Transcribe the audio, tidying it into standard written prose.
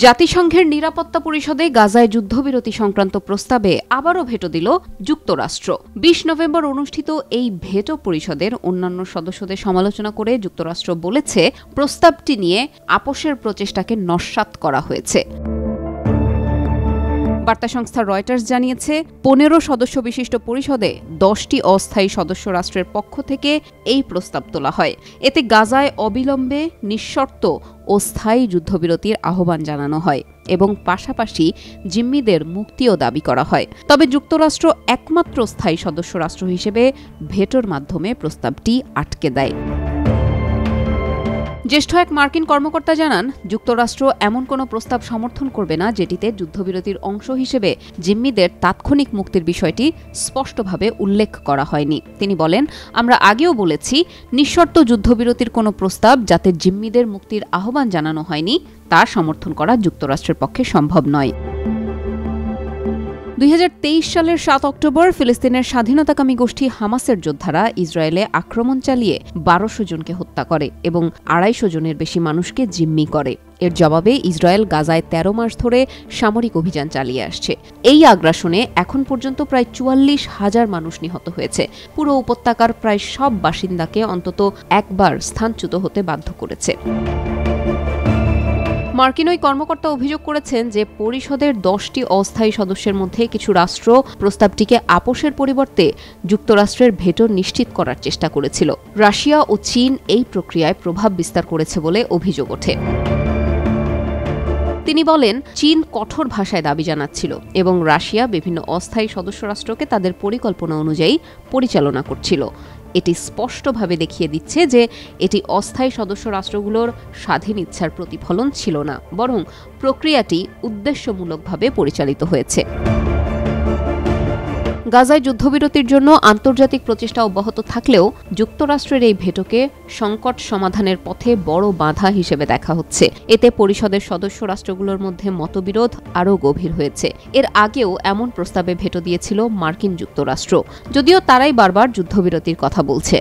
জাতিসংঘের নিরাপত্তা পরিষদে গাজায় যুদ্ধবিরতি সংক্রান্ত প্রস্তাবে আবারও ভেটো দিল যুক্তরাষ্ট্র। ২০ নভেম্বর অনুষ্ঠিত এই ভেটো পরিষদের অন্যান্য সদস্যদের সমালোচনা করে যুক্তরাষ্ট্র বলেছে, প্রস্তাবটি নিয়ে আপোষের প্রচেষ্টাকে নস্যাৎ করা হয়েছে। বার্তা সংস্থা রয়টার্স জানিয়েছে, ১৫ সদস্য বিশিষ্ট পরিষদে ১০টি অস্থায়ী সদস্য রাষ্ট্রের পক্ষ থেকে এই প্রস্তাব তোলা হয়। এতে গাজায় অবিলম্বে নিঃশর্ত ও স্থায়ী যুদ্ধবিরতির আহ্বান জানানো হয় এবং পাশাপাশি জিম্মিদের মুক্তিও দাবি করা হয়। তবে যুক্তরাষ্ট্র একমাত্র স্থায়ী সদস্য রাষ্ট্র হিসেবে ভেটোর মাধ্যমে প্রস্তাবটি আটকে দেয়। জ্যেষ্ঠ এক মার্কিন কর্মকর্তা জানান, যুক্তরাষ্ট্র এমন কোনো প্রস্তাব সমর্থন করবে না যেটিতে যুদ্ধবিরতির অংশ হিসেবে জিম্মিদের তাৎক্ষণিক মুক্তির বিষয়টি স্পষ্টভাবে উল্লেখ করা হয়নি। তিনি বলেন, আমরা আগেও বলেছি, নিঃশর্ত যুদ্ধবিরতির কোনো প্রস্তাব যাতে জিম্মিদের মুক্তির আহ্বান জানানো হয়নি তা সমর্থন করা যুক্তরাষ্ট্রের পক্ষে সম্ভব নয়। ২০২৩ সালের ৭ অক্টোবর ফিলিস্তিনের স্বাধীনতাকামী গোষ্ঠী হামাসের যোদ্ধারা ইসরায়েলে আক্রমণ চালিয়ে ১২০০ জনকে হত্যা করে এবং ২৫০ জনের বেশি মানুষকে জিম্মি করে। এর জবাবে ইসরায়েল গাজায় ১৩ মাস ধরে সামরিক অভিযান চালিয়ে আসছে। এই আগ্রাসনে এখন পর্যন্ত প্রায় ৪৪,০০০ মানুষ নিহত হয়েছে। পুরো উপত্যকার প্রায় সব বাসিন্দাকে অন্তত একবার স্থানচ্যুত হতে বাধ্য করেছে। মার্কিন ওই কর্মকর্তা অভিযোগ করেছেন যে পরিষদের ১০টি অস্থায়ী সদস্যের মধ্যে কিছু রাষ্ট্র প্রস্তাবটিকে আপোষের পরিবর্তে যুক্তরাষ্ট্রের ভেটো নিশ্চিত করার চেষ্টা করেছিল। রাশিয়া ও চীন এই প্রক্রিয়ায় প্রভাব বিস্তার করেছে বলে অভিযোগ ওঠে। তিনি বলেন, চীন কঠোর ভাষায় দাবি জানাচ্ছিল এবং রাশিয়া বিভিন্ন অস্থায়ী সদস্য রাষ্ট্রকে তাদের পরিকল্পনা অনুযায়ী পরিচালনা করছিল। এটি স্পষ্টভাবে দেখিয়ে দিচ্ছে যে এটি অস্থায়ী সদস্য রাষ্ট্রগুলোর স্বাধীন ইচ্ছার প্রতিফলন ছিল না, বরং প্রক্রিয়াটি উদ্দেশ্যমূলকভাবে পরিচালিত হয়েছে। গাজায় যুদ্ধবিরতির জন্য আন্তর্জাতিক প্রচেষ্টা অব্যাহত থাকলেও যুক্তরাষ্ট্রের এই ভেটোকে সংকট সমাধানের পথে বড় বাধা হিসেবে দেখা হচ্ছে। এতে পরিষদের সদস্য রাষ্ট্রগুলোর মধ্যে মতবিরোধ আরও গভীর হয়েছে। এর আগেও এমন প্রস্তাবে ভেটো দিয়েছিল মার্কিন যুক্তরাষ্ট্র, যদিও তারাই বারবার যুদ্ধবিরতির কথা বলছে।